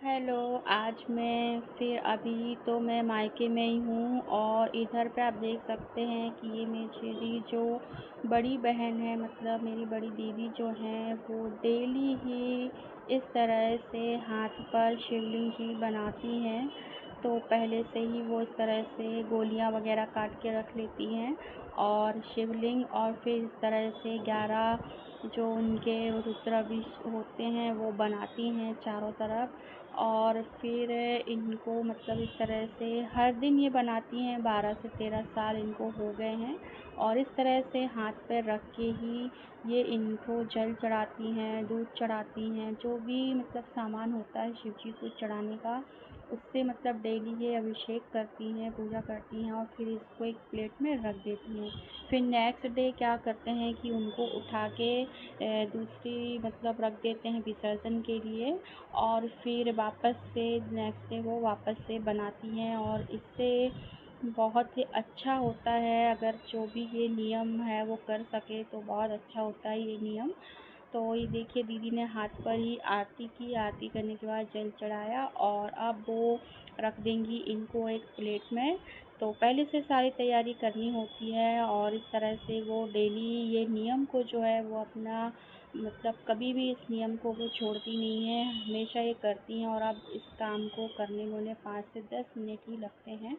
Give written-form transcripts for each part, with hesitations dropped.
Hello. आज मैं फिर अभी तो मैं मायके में ही हूँ और इधर पे आप देख सकते हैं कि ये मेरी जो बड़ी बहन है, मतलब मेरी बड़ी दीदी जो हैं, वो डेली ही इस तरह से हाथ पर शिवलिंग जी बनाती हैं। तो पहले से ही वो इस तरह से गोलियाँ वगैरह काट के रख लेती हैं और शिवलिंग, और फिर इस तरह से 11 जो उनके रुद्राभिषेक होते हैं वो बनाती हैं चारों तरफ। और फिर इनको मतलब इस तरह से हर दिन ये बनाती हैं, 12 से 13 साल इनको हो गए हैं। और इस तरह से हाथ पे रख के ही ये इनको जल चढ़ाती हैं, दूध चढ़ाती हैं, जो भी मतलब सामान होता है शिव जी को चढ़ाने का, उससे मतलब डेली ये अभिषेक करती हैं, पूजा करती हैं और फिर इसको एक प्लेट में रख देती हैं। फिर नेक्स्ट डे क्या करते हैं कि उनको उठा के दूसरी मतलब रख देते हैं विसर्जन के लिए, और फिर वापस से नेक्स्ट डे वो वापस से बनाती हैं। और इससे बहुत ही अच्छा होता है, अगर जो भी ये नियम है वो कर सके तो बहुत अच्छा होता है ये नियम। तो ये देखिए, दीदी ने हाथ पर ही आरती की, आरती करने के बाद जल चढ़ाया और अब वो रख देंगी इनको एक प्लेट में। तो पहले से सारी तैयारी करनी होती है और इस तरह से वो डेली ये नियम को जो है वो अपना मतलब कभी भी इस नियम को वो छोड़ती नहीं है, हमेशा ये करती हैं। और अब इस काम को करने में उन्हें 5 से 10 मिनट ही लगते हैं।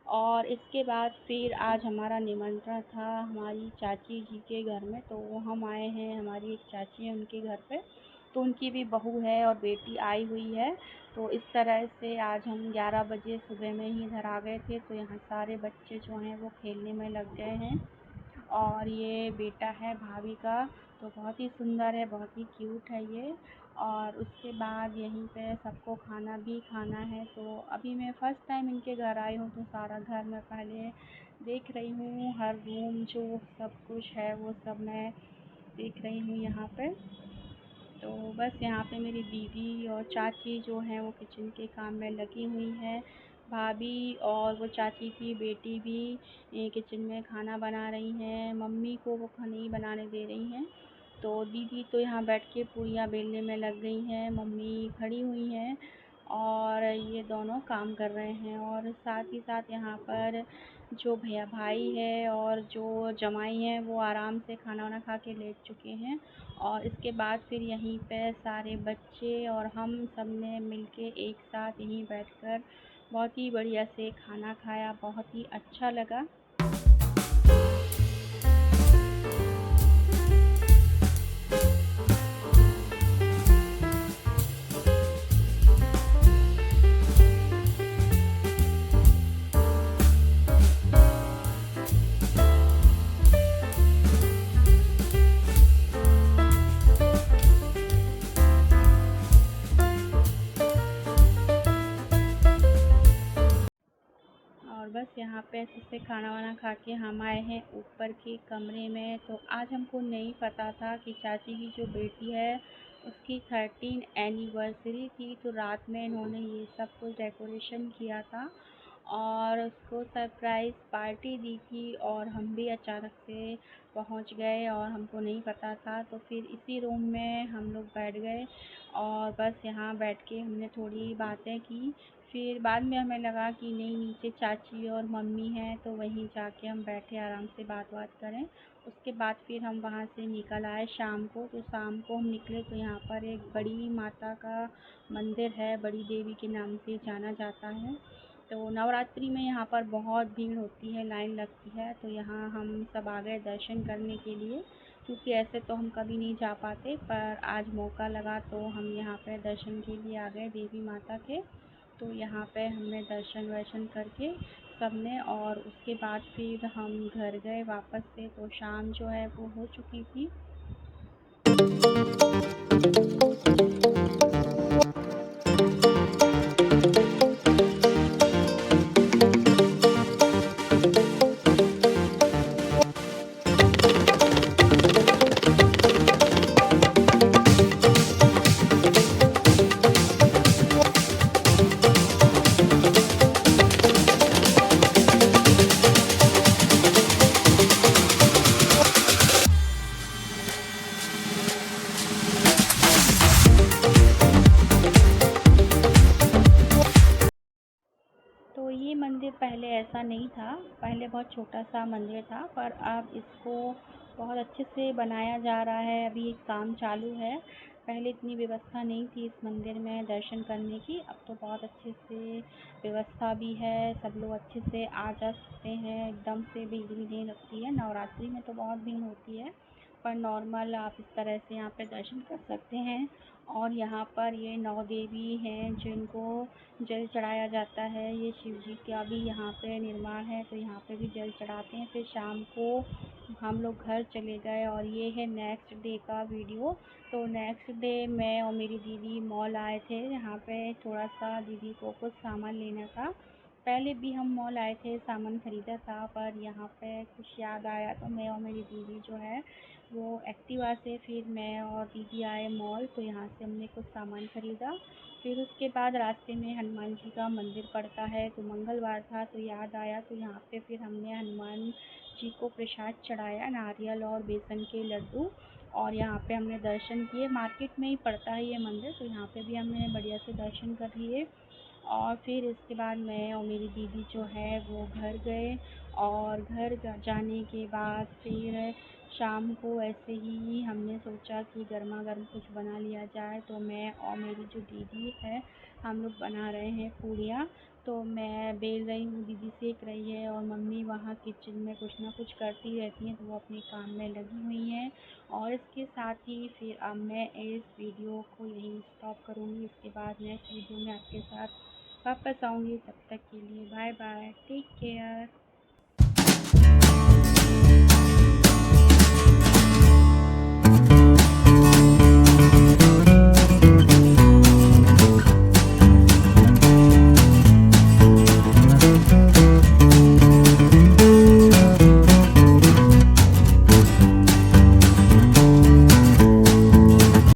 और इसके बाद फिर आज हमारा निमंत्रण था हमारी चाची जी के घर में, तो वो हम आए हैं, हमारी एक चाची है उनके घर पे, तो उनकी भी बहू है और बेटी आई हुई है। तो इस तरह से आज हम 11 बजे सुबह में ही इधर आ गए थे। तो यहाँ सारे बच्चे जो हैं वो खेलने में लग गए हैं और ये बेटा है भाभी का, तो बहुत ही सुंदर है, बहुत ही क्यूट है ये। और उसके बाद यहीं पे सबको खाना भी खाना है। तो अभी मैं फ़र्स्ट टाइम इनके घर आई हूँ, तो सारा घर मैं पहले देख रही हूँ, हर रूम जो सब कुछ है वो सब मैं देख रही हूँ यहाँ पे। तो बस यहाँ पे मेरी दीदी और चाची जो हैं वो किचन के काम में लगी हुई हैं। भाभी और वो चाची की बेटी भी किचन में खाना बना रही हैं, मम्मी को वो खाना नहीं बनाने दे रही हैं। तो दीदी तो यहाँ बैठ के पूरियाँ बेलने में लग गई हैं, मम्मी खड़ी हुई हैं और ये दोनों काम कर रहे हैं। और साथ ही साथ यहाँ पर जो भैया भाई है और जो जमाई हैं वो आराम से खाना वाना खा के लेट चुके हैं। और इसके बाद फिर यहीं पे सारे बच्चे और हम सब ने मिलके एक साथ यहीं बैठकर बहुत ही बढ़िया से खाना खाया, बहुत ही अच्छा लगा। और बस यहाँ पे अच्छे से खाना वाना खा के हम आए हैं ऊपर के कमरे में। तो आज हमको नहीं पता था कि चाची की जो बेटी है उसकी 13 एनिवर्सरी थी, तो रात में इन्होंने ये सब कुछ डेकोरेशन किया था और उसको सरप्राइज़ पार्टी दी थी। और हम भी अचानक से पहुंच गए और हमको नहीं पता था, तो फिर इसी रूम में हम लोग बैठ गए और बस यहाँ बैठ के हमने थोड़ी बातें की। फिर बाद में हमें लगा कि नहीं, नीचे चाची और मम्मी हैं तो वहीं जाके हम बैठे आराम से बात करें। उसके बाद फिर हम वहाँ से निकल आए शाम को। तो शाम को हम निकले तो यहाँ पर एक बड़ी माता का मंदिर है, बड़ी देवी के नाम से जाना जाता है। तो नवरात्रि में यहाँ पर बहुत भीड़ होती है, लाइन लगती है, तो यहाँ हम सब आ गए दर्शन करने के लिए, क्योंकि ऐसे तो हम कभी नहीं जा पाते, पर आज मौका लगा तो हम यहाँ पर दर्शन के लिए आ गए देवी माता के। तो यहाँ पे हमने दर्शन वर्शन करके सबने, और उसके बाद फिर हम घर गए वापस से। तो शाम जो है वो हो चुकी थी। मंदिर पहले ऐसा नहीं था, पहले बहुत छोटा-सा मंदिर था, पर अब इसको बहुत अच्छे से बनाया जा रहा है, अभी काम चालू है। पहले इतनी व्यवस्था नहीं थी इस मंदिर में दर्शन करने की, अब तो बहुत अच्छे से व्यवस्था भी है, सब लोग अच्छे से आ जा सकते हैं, एकदम से भीड़ भी नहीं लगती है। नवरात्रि में तो बहुत भीड़ होती है, पर नॉर्मल आप इस तरह से यहाँ पे दर्शन कर सकते हैं। और यहाँ पर ये 9 देवी हैं जिनको जल चढ़ाया जाता है। ये शिव जी का भी यहाँ पे निर्माण है, तो यहाँ पे भी जल चढ़ाते हैं। फिर शाम को हम लोग घर चले गए और ये है नेक्स्ट डे का वीडियो। तो नेक्स्ट डे मैं और मेरी दीदी मॉल आए थे, यहाँ पे थोड़ा सा दीदी को कुछ सामान लेना था। पहले भी हम मॉल आए थे, सामान ख़रीदा था, पर यहाँ पे कुछ याद आया तो मैं और मेरी दीदी जो है वो एक्टिवा से फिर मैं और दीदी आए मॉल, तो यहाँ से हमने कुछ सामान ख़रीदा। फिर उसके बाद रास्ते में हनुमान जी का मंदिर पड़ता है, तो मंगलवार था तो याद आया, तो यहाँ पे फिर हमने हनुमान जी को प्रसाद चढ़ाया, नारियल और बेसन के लड्डू। और यहाँ पे हमने दर्शन किए, मार्केट में ही पड़ता है ये मंदिर, तो यहाँ पे भी हमने बढ़िया से दर्शन कर लिए। और फिर इसके बाद मैं और मेरी दीदी जो है वो घर गए, और घर जाने के बाद फिर शाम को ऐसे ही हमने सोचा कि गर्मा गर्म कुछ बना लिया जाए, तो मैं और मेरी जो दीदी है हम लोग बना रहे हैं पूड़ियाँ। तो मैं बेल रही हूँ, दीदी सेक रही है, और मम्मी वहाँ किचन में कुछ ना कुछ करती रहती हैं, तो वो अपने काम में लगी हुई हैं। और इसके साथ ही फिर अब मैं इस वीडियो को यहीं स्टॉप करूँगी, इसके बाद नेक्स्ट वीडियो में आपके साथ वापस आऊँगी। तब तक के लिए बाय बाय, टेक केयर।